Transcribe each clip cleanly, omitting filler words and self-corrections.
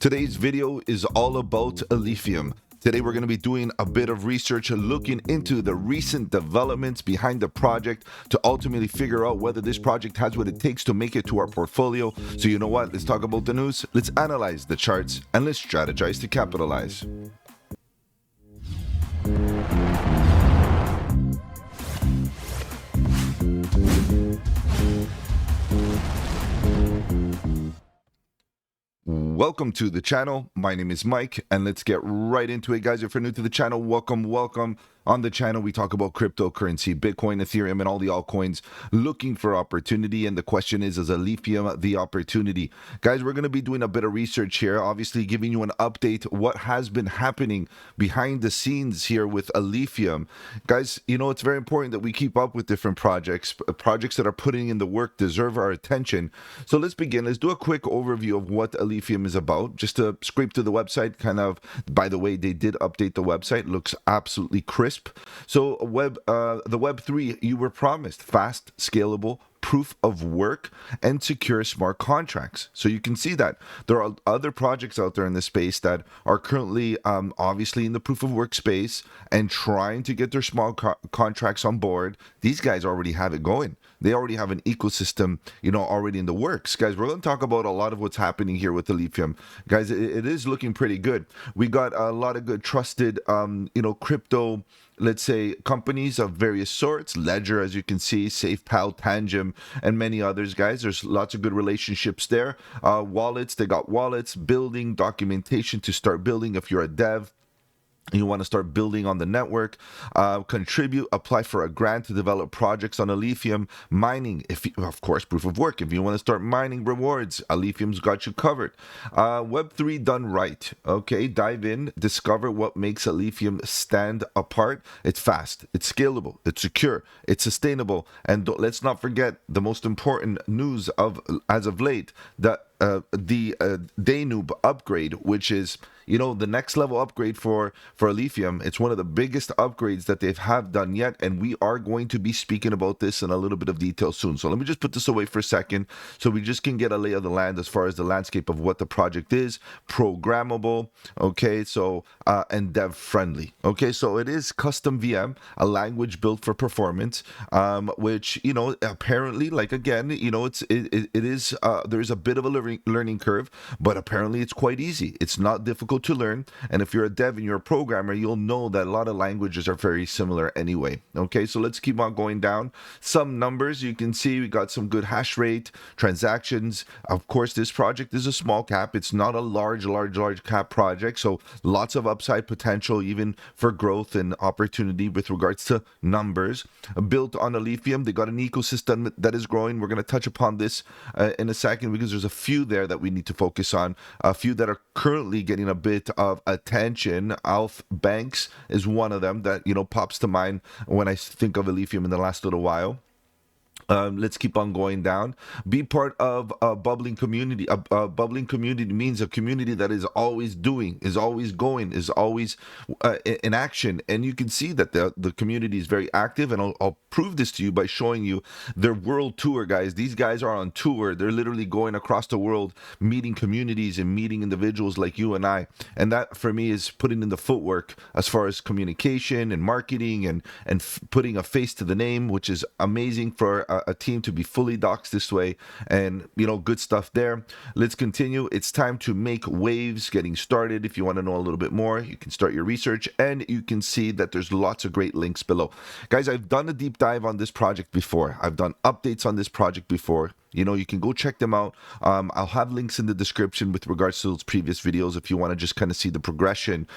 Today's video is all about Alephium. Today we're going to be doing a bit of research looking into the recent developments behind the project to ultimately figure out whether this project has what it takes to make it to our portfolio. So you know what? Let's talk about the news, let's analyze the charts, and let's strategize to capitalize. Welcome to the channel. My name is Mike, and let's get right into it, guys. If you're new to the channel, welcome. On the channel, we talk about cryptocurrency, Bitcoin, Ethereum, and all the altcoins, looking for opportunity. And the question is Alephium the opportunity? Guys, we're going to be doing a bit of research here, obviously giving you an update what has been happening behind the scenes here with Alephium. Guys, you know, it's very important that we keep up with different projects. Projects that are putting in the work deserve our attention. So let's begin. Let's do a quick overview of what Alephium is about, just to scrape to the website. Kind of, by the way, they did update the website. Looks absolutely crisp. So the Web3 you were promised: fast, scalable, proof of work, and secure smart contracts. So you can see that there are other projects out there in this space that are currently obviously in the proof of work space and trying to get their small contracts on board. These guys already have it going. They already have an ecosystem, you know, already in the works. Guys, we're going to talk about a lot of what's happening here with Alephium. Guys, it is looking pretty good. We got a lot of good trusted, crypto, let's say, companies of various sorts. Ledger, as you can see, SafePal, Tangem, and many others, guys. There's lots of good relationships there. Wallets, they got wallets, building, documentation to start building if you're a dev. You want to start building on the network, contribute, apply for a grant to develop projects on Alephium, mining, of course, proof of work. If you want to start mining rewards, Alephium's got you covered. Web3 done right. Okay, dive in, discover what makes Alephium stand apart. It's fast, it's scalable, it's secure, it's sustainable, and let's not forget the most important news of as of late, that the Danube upgrade, which is, you know, the next level upgrade for Alephium. It's one of the biggest upgrades that they have done yet, and we are going to be speaking about this in a little bit of detail soon. So let me just put this away for a second so we just can get a lay of the land as far as the landscape of what the project is. Programmable, okay, so and dev friendly. Okay, so it is custom VM, a language built for performance, which, you know, apparently, like, again, you know, it is there's a bit of a learning curve, but apparently it's quite easy. It's not difficult to learn, and if you're a dev and you're a programmer, you'll know that a lot of languages are very similar anyway. Okay, so let's keep on going down. Some numbers you can see, we got some good hash rate, transactions. Of course, this project is a small cap. It's not a large cap project, so lots of upside potential even for growth and opportunity with regards to numbers. Built on Alephium, they got an ecosystem that is growing. We're going to touch upon this in a second, because there's a few there that we need to focus on, a few that are currently getting a bit of attention. ALPH is one of them that, you know, pops to mind when I think of Alephium in the last little while. Let's keep on going down. Be part of a bubbling community. A bubbling community means a community that is always doing, is always going, is always in action. And you can see that the community is very active. And I'll prove this to you by showing you their world tour, guys. These guys are on tour. They're literally going across the world, meeting communities and meeting individuals like you and I. And that, for me, is putting in the footwork as far as communication and marketing and putting a face to the name, which is amazing for a team to be fully doxed this way. And, you know, good stuff there. Let's continue. It's time to make waves. Getting started. If you want to know a little bit more, you can start your research, and you can see that there's lots of great links below. Guys, I've done a deep dive on this project before. I've done updates on this project before. You know, you can go check them out. I'll have links in the description with regards to those previous videos if you want to just kind of see the progression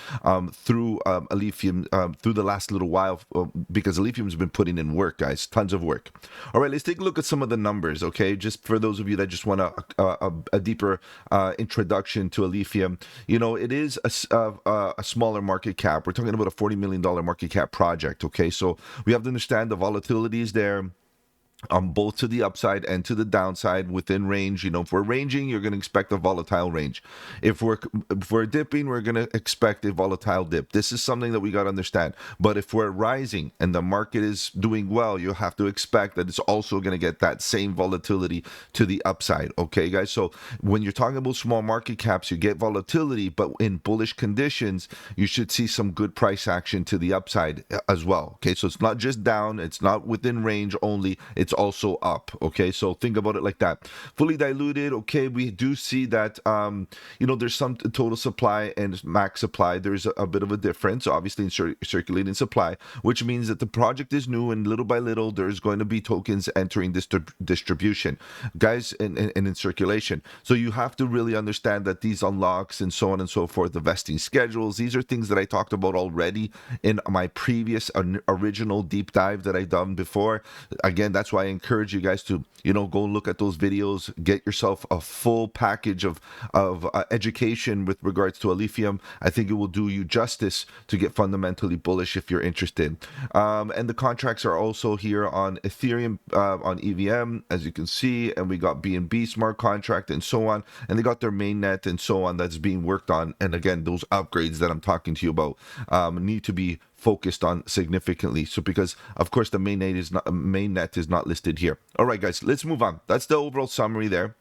through Alephium through the last little while, because Alephium's been putting in work, guys, tons of work. All right, let's take a look at some of the numbers, okay? Just for those of you that just want a deeper introduction to Alephium. You know, it is a smaller market cap. We're talking about a $40 million market cap project, okay? So we have to understand the volatility is there. both to the upside and to the downside within range. You know, if we're ranging, you're going to expect a volatile range. If we're dipping, we're going to expect a volatile dip. This is something that we got to understand. But if we're rising and the market is doing well, you'll have to expect that it's also going to get that same volatility to the upside. Okay, guys. So when you're talking about small market caps, you get volatility, but in bullish conditions, you should see some good price action to the upside as well. Okay, so it's not just down, it's not within range only, it's also up. Okay, so think about it like that. Fully diluted. Okay, we do see that there's some total supply and max supply. There's a bit of a difference, obviously, in circulating supply, which means that the project is new, and little by little there's going to be tokens entering this distribution, guys, and in circulation. So you have to really understand that these unlocks and so on and so forth, the vesting schedules, these are things that I talked about already in my previous original deep dive that I done before. Again, that's why I encourage you guys to go look at those videos, get yourself a full package of education with regards to Alephium. I think it will do you justice to get fundamentally bullish if you're interested. And the contracts are also here on Ethereum, on EVM, as you can see, and we got BNB smart contract and so on, and they got their mainnet and so on that's being worked on. And again, those upgrades that I'm talking to you about need to be focused on significantly. So because of course the mainnet is not listed here. All right, guys, let's move on. That's the overall summary there.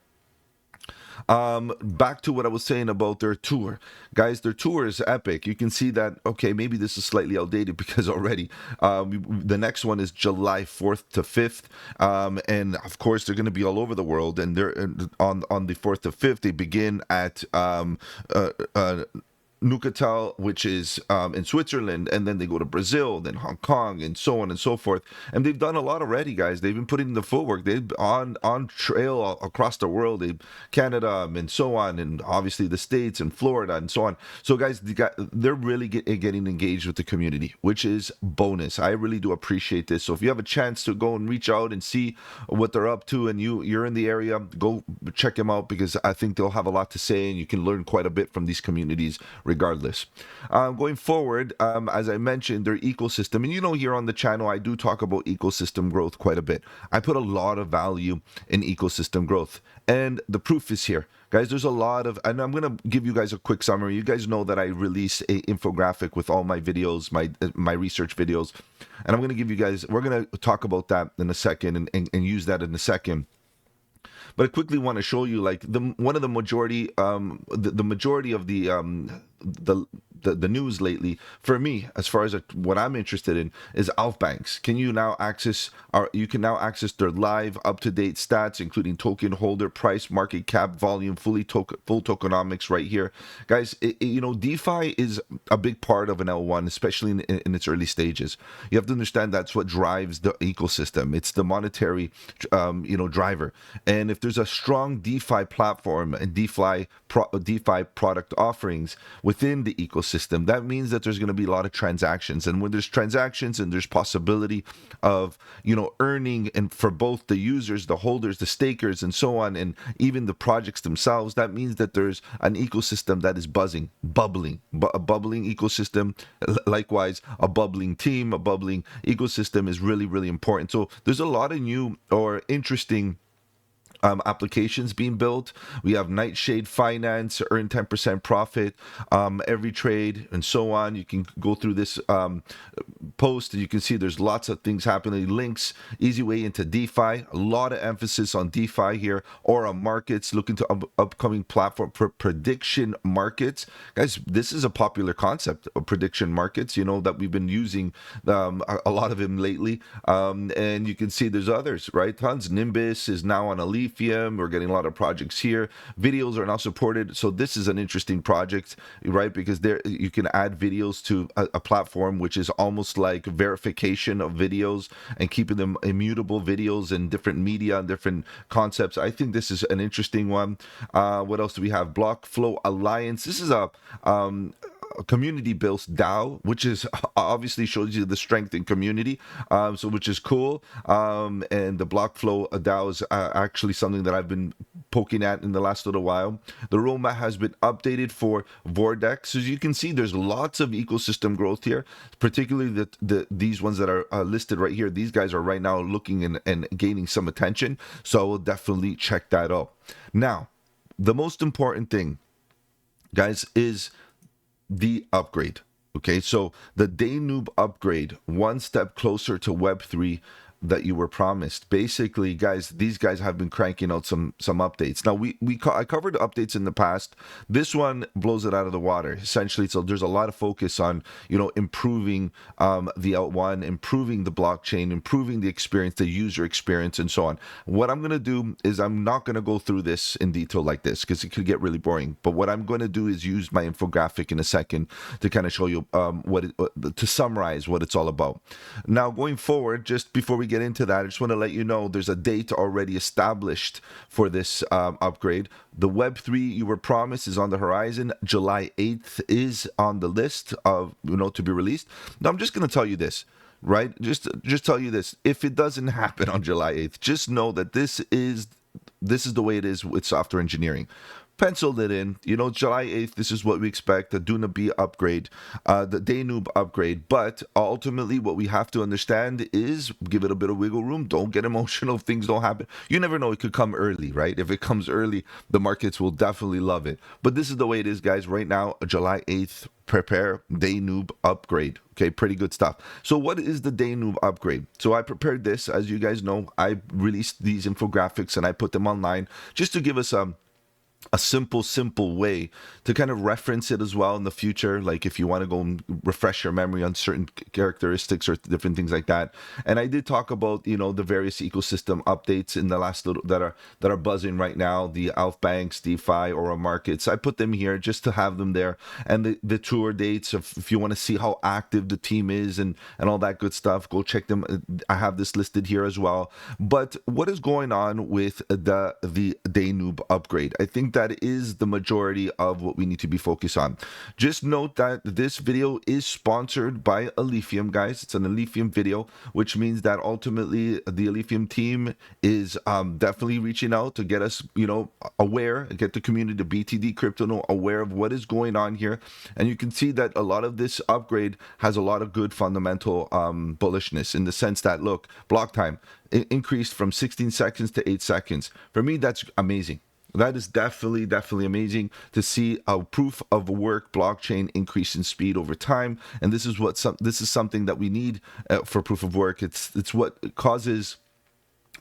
Back to what I was saying about their tour. Guys, their tour is epic. You can see that, okay, maybe this is slightly outdated because already the next one is July 4th to 5th. And of course, they're going to be all over the world. And they're on the 4th to 5th, they begin at Nukatal, which is in Switzerland, and then they go to Brazil, then Hong Kong, and so on and so forth. And they've done a lot already, guys. They've been putting in the footwork. They've on trail across the world, Canada and so on, and obviously the States and Florida and so on. So, guys, they're really getting engaged with the community, which is bonus. I really do appreciate this. So if you have a chance to go and reach out and see what they're up to, and you're in the area, go check them out, because I think they'll have a lot to say, and you can learn quite a bit from these communities regardless. Going forward, as I mentioned, their ecosystem, and here on the channel, I do talk about ecosystem growth quite a bit. I put a lot of value in ecosystem growth, and the proof is here. Guys, there's a lot of, and I'm going to give you guys a quick summary. You guys know that I release a infographic with all my videos, my research videos, and I'm going to give you guys, we're going to talk about that in a second and use that in a second. But I quickly want to show you, like, one of the majority, the majority of the news lately for me, as far as what I'm interested in, is Banks. You can now access their live up-to-date stats, including token holder, price, market cap, volume, full tokenomics right here, guys. DeFi is a big part of an L1, especially in its early stages. You have to understand that's what drives the ecosystem. It's the monetary driver. And if there's a strong DeFi platform and DeFi product offerings within the ecosystem, that means that there's going to be a lot of transactions. And when there's transactions and there's possibility of earning, and for both the users, the holders, the stakers, and so on, and even the projects themselves, that means that there's an ecosystem that is bubbling, a bubbling ecosystem. Likewise, a bubbling team, a bubbling ecosystem is really, really important. So there's a lot of new or interesting applications being built. We have Nightshade Finance, earn 10% profit every trade, and so on. You can go through this post, and you can see there's lots of things happening. Links, easy way into DeFi. A lot of emphasis on DeFi here. Aura Markets, looking to upcoming platform for prediction markets. Guys, this is a popular concept of prediction markets, that we've been using a lot of them lately. And you can see there's others, right? Tons. Nimbus is now on Alephium. We're getting a lot of projects here. Videos are now supported. So this is an interesting project, right? Because there you can add videos to a platform which is almost like verification of videos and keeping them immutable videos and different media and different concepts. I think this is an interesting one. What else do we have? Block Flow Alliance. This is community built DAO, which is obviously shows you the strength in community, so which is cool. And the block flow DAO is actually something that I've been poking at in the last little while. The roadmap has been updated for Vortex. As you can see, there's lots of ecosystem growth here, particularly these ones that are listed right here. These guys are right now looking and gaining some attention, so I will definitely check that out. Now, the most important thing, guys, is the upgrade. Okay, so the Day Noob upgrade, one step closer to Web3 that you were promised. Basically, guys, these guys have been cranking out some updates. Now, I covered updates in the past. This one blows it out of the water, essentially. So there's a lot of focus on, improving the L1, improving the blockchain, improving the experience, the user experience, and so on. What I'm going to do is I'm not going to go through this in detail like this because it could get really boring. But what I'm going to do is use my infographic in a second to kind of show you to summarize what it's all about. Now, going forward, just before we get into that, I just want to let you know there's a date already established for this upgrade. The Web3 you were promised is on the horizon. July 8th is on the list of, to be released. Now, I'm just going to tell you this, right? Just tell you this. If it doesn't happen on July 8th, just know that this is the way it is with software engineering. Penciled it in, July 8th, this is what we expect, the Duna B upgrade, the Day Noob upgrade. But ultimately, what we have to understand is give it a bit of wiggle room. Don't get emotional if things don't happen. You never know, it could come early, right? If it comes early, the markets will definitely love it. But this is the way it is, guys. Right now, July 8th, prepare Day Noob upgrade. Okay, pretty good stuff. So what is the Day Noob upgrade? So I prepared this. As you guys know, I released these infographics and I put them online just to give us a simple way to kind of reference it as well in the future, like if you want to go and refresh your memory on certain characteristics or different things like that. And I did talk about the various ecosystem updates in the last little that are buzzing right now, the ALPH, DeFi, Aura markets. I put them here just to have them there, and the tour dates if you want to see how active the team is and all that good stuff, go check them. I have this listed here as well. But what is going on with the Day Noob upgrade? I think that is the majority of what we need to be focused on. Just note that this video is sponsored by Alephium, guys. It's an Alephium video, which means that ultimately the Alephium team is definitely reaching out to get us, aware, get the community, the BTD crypto know aware of what is going on here. And you can see that a lot of this upgrade has a lot of good fundamental bullishness in the sense that, look, block time increased from 16 seconds to 8 seconds. For me, that's amazing. That is definitely amazing to see a proof of work blockchain increase in speed over time. And this is something that we need for proof of work. It's what causes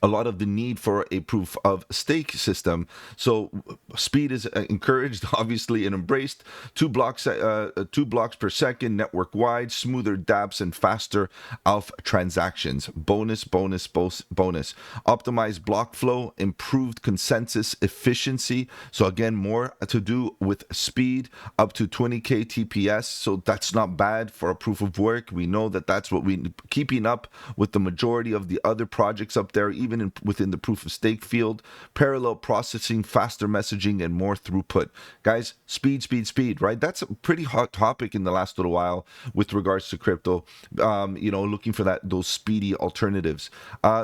a lot of the need for a proof of stake system. So speed is encouraged, obviously, and embraced. 2 blocks per second, network wide, smoother dApps, and faster ALPH transactions. Bonus. Optimized block flow, improved consensus efficiency. So again, more to do with speed, up to 20k TPS. So that's not bad for a proof of work. We know that that's what keeping up with the majority of the other projects up there, even within the proof of stake field. Parallel processing, faster messaging, and more throughput. Guys, speed, right? That's a pretty hot topic in the last little while with regards to crypto. Looking for those speedy alternatives.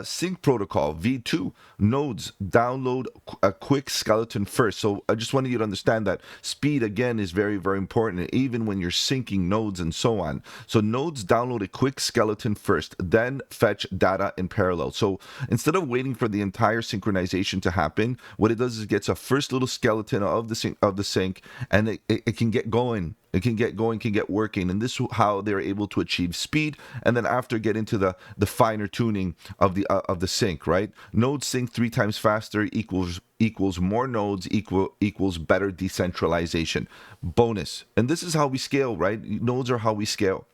Sync protocol, V2, nodes, download a quick skeleton first. So I just wanted you to understand that speed, again, is very, very important, even when you're syncing nodes and so on. So nodes download a quick skeleton first, then fetch data in parallel. So instead of waiting for the entire synchronization to happen, what it does is it gets a first little skeleton of the sync, and it can get going. It can get going, can get working, and this is how they're able to achieve speed. And then after get into the finer tuning of the sync, right? Node sync 3 times faster equals more nodes equals better decentralization. Bonus, and this is how we scale, right? Nodes are how we scale.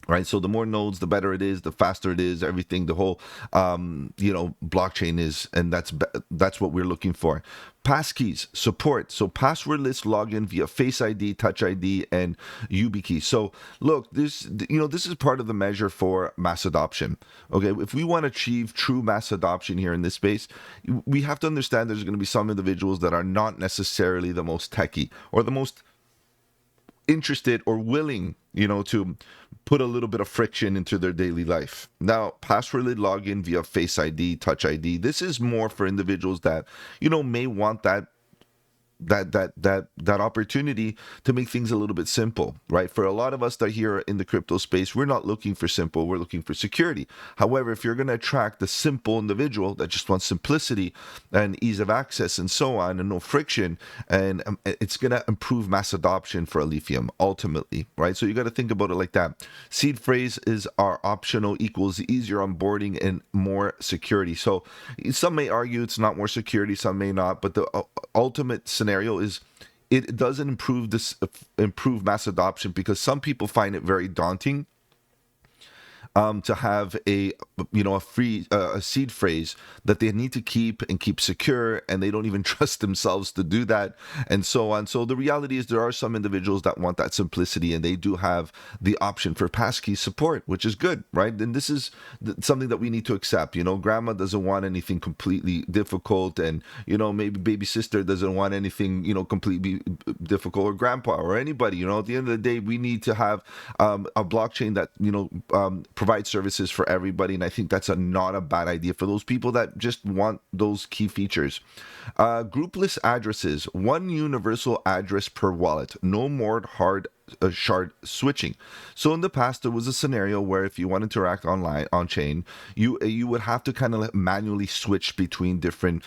Right, so the more nodes, the better it is, the faster it is. Everything, the whole, blockchain is, and that's what we're looking for. Passkeys support, so passwordless login via Face ID, Touch ID, and YubiKey. So look, this is part of the measure for mass adoption. Okay, if we want to achieve true mass adoption here in this space, we have to understand there's going to be some individuals that are not necessarily the most techie or the most interested or willing, to put a little bit of friction into their daily life. Now, passwordless login via Face ID, Touch ID. This is more for individuals that, may want that opportunity to make things a little bit simple, right? For a lot of us that here in the crypto space, we're not looking for simple, we're looking for security. However, if you're going to attract the simple individual that just wants simplicity and ease of access and so on and no friction, and it's going to improve mass adoption for Alephium ultimately, right? So you got to think about it like that. Seed phrase is our optional equals easier onboarding and more security. So some may argue it's not more security, some may not, but the ultimate scenario is it doesn't improve mass adoption, because some people find it very daunting to have a free a seed phrase that they need to keep secure, and they don't even trust themselves to do that, and so on. So the reality is there are some individuals that want that simplicity, and they do have the option for passkey support, which is good, right? And this is something that we need to accept. Grandma doesn't want anything completely difficult, and maybe baby sister doesn't want anything completely difficult, or grandpa or anybody. At the end of the day, we need to have a blockchain that provide services for everybody, and I think that's not a bad idea for those people that just want those key features. Groupless addresses, one universal address per wallet, no more hard shard switching. So in the past, there was a scenario where if you want to interact online on chain, you would have to kind of manually switch between different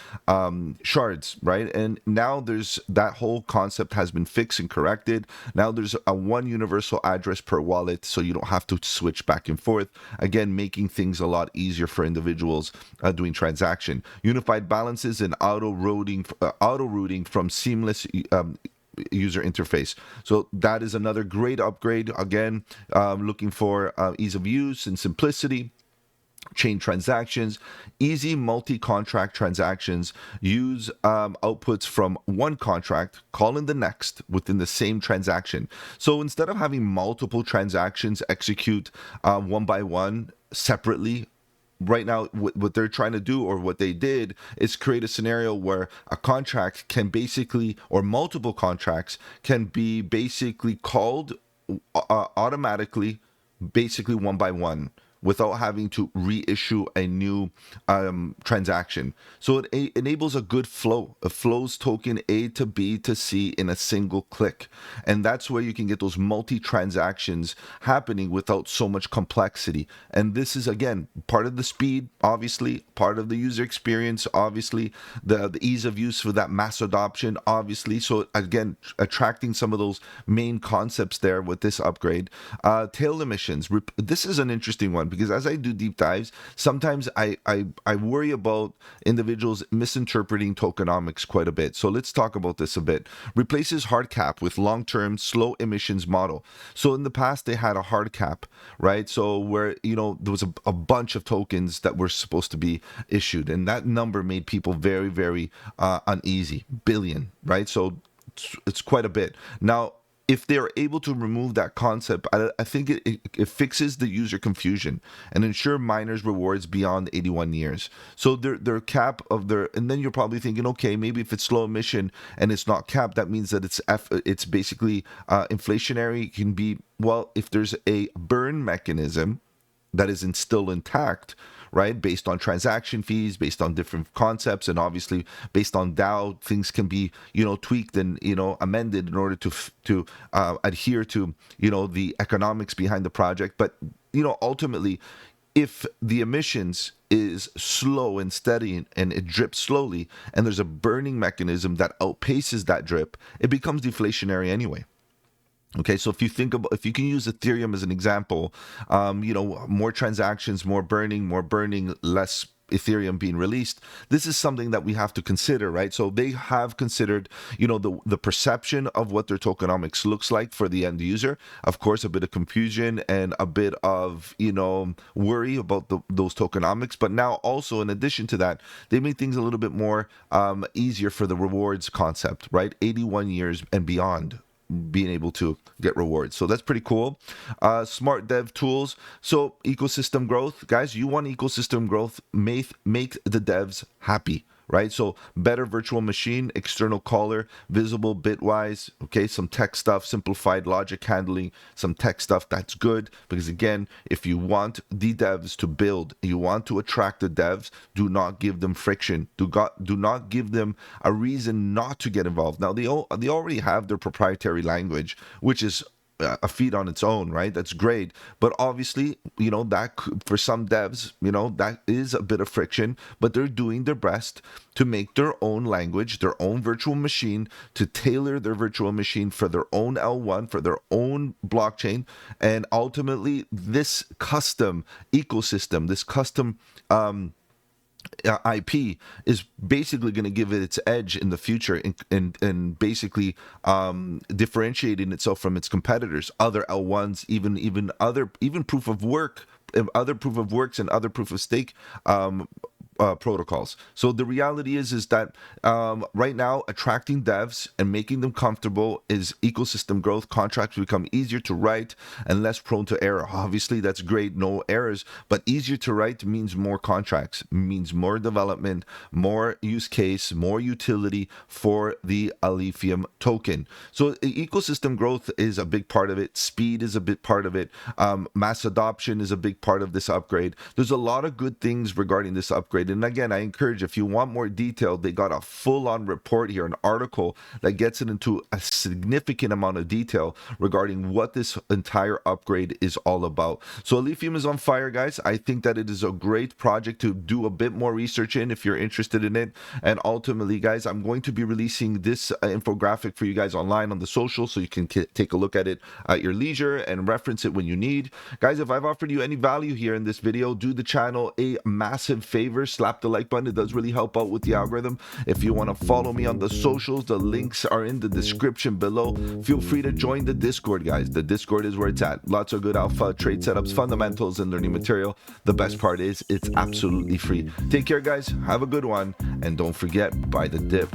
shards, right? And now there's that whole concept has been fixed and corrected. Now there's a one universal address per wallet, so you don't have to switch back and forth. Again, making things a lot easier for individuals doing transaction. Unified balances and auto routing from seamless user interface. So that is another great upgrade. Again, looking for ease of use and simplicity. Chain transactions, easy multi-contract transactions, use outputs from one contract, call in the next within the same transaction. So instead of having multiple transactions execute one by one separately, right now what they're trying to do, or what they did, is create a scenario where a contract can basically, or multiple contracts can be basically called automatically, basically one by one, without having to reissue a new transaction. So it enables a good flow. It flows token A to B to C in a single click. And that's where you can get those multi-transactions happening without so much complexity. And this is, again, part of the speed, obviously, part of the user experience, obviously, the ease of use for that mass adoption, obviously. So again, attracting some of those main concepts there with this upgrade. Tail emissions. This is an interesting one, because as I do deep dives, sometimes I worry about individuals misinterpreting tokenomics quite a bit. So let's talk about this a bit. Replaces hard cap with long-term slow emissions model. So in the past, they had a hard cap, right? So where, there was a bunch of tokens that were supposed to be issued, and that number made people very, very uneasy. Billion, right? So it's quite a bit. Now, if they're able to remove that concept, I think it fixes the user confusion and ensure miners rewards beyond 81 years. So their cap of their, and then you're probably thinking, okay, maybe if it's slow emission and it's not capped, that means that it's basically inflationary. It can be, well, if there's a burn mechanism that is still intact, right? Based on transaction fees, based on different concepts, and obviously based on DAO, things can be, tweaked and, amended in order to adhere to, the economics behind the project. But, ultimately, if the emissions is slow and steady and it drips slowly, and there's a burning mechanism that outpaces that drip, it becomes deflationary anyway. Okay, so if you can use Ethereum as an example, more transactions, more burning, less Ethereum being released. This is something that we have to consider, right? So they have considered, the perception of what their tokenomics looks like for the end user. Of course, a bit of confusion and a bit of, worry about those tokenomics. But now also, in addition to that, they made things a little bit more easier for the rewards concept, right? 81 years and beyond, being able to get rewards. So that's pretty cool. Smart dev tools. So ecosystem growth. Guys, you want ecosystem growth, make the devs happy, right? So better virtual machine, external caller, visible bitwise, okay, some tech stuff, simplified logic handling, some tech stuff. That's good, because again, if you want the devs to build, you want to attract the devs, do not give them friction. Do not give them a reason not to get involved. Now, they already have their proprietary language, which is a feat on its own, right? That's great. But obviously, that for some devs, that is a bit of friction, but they're doing their best to make their own language, their own virtual machine, to tailor their virtual machine for their own L1, for their own blockchain. And ultimately, this custom ecosystem, this custom IP is basically going to give it its edge in the future, and basically differentiating itself from its competitors, other L1s, even proof of works and other proof of stake protocols. So the reality is that right now, attracting devs and making them comfortable is ecosystem growth. Contracts become easier to write and less prone to error. Obviously, that's great, no errors, but easier to write means more contracts, means more development, more use case, more utility for the Alephium token. So ecosystem growth is a big part of it. Speed is a big part of it. Mass adoption is a big part of this upgrade. There's a lot of good things regarding this upgrade. And again, I encourage, if you want more detail, they got a full-on report here, an article that gets it into a significant amount of detail regarding what this entire upgrade is all about. So Alephium is on fire, guys. I think that it is a great project to do a bit more research in if you're interested in it. And ultimately, guys, I'm going to be releasing this infographic for you guys online on the social, so you can take a look at it at your leisure and reference it when you need. Guys, if I've offered you any value here in this video, do the channel a massive favor. Slap the like button. It does really help out with the algorithm. If you want to follow me on the socials, the links are in the description below. Feel free to join the Discord, guys. The Discord is where it's at. Lots of good alpha, trade setups, fundamentals, and learning material. The best part is it's absolutely free. Take care, guys. Have a good one. And don't forget, buy the dip.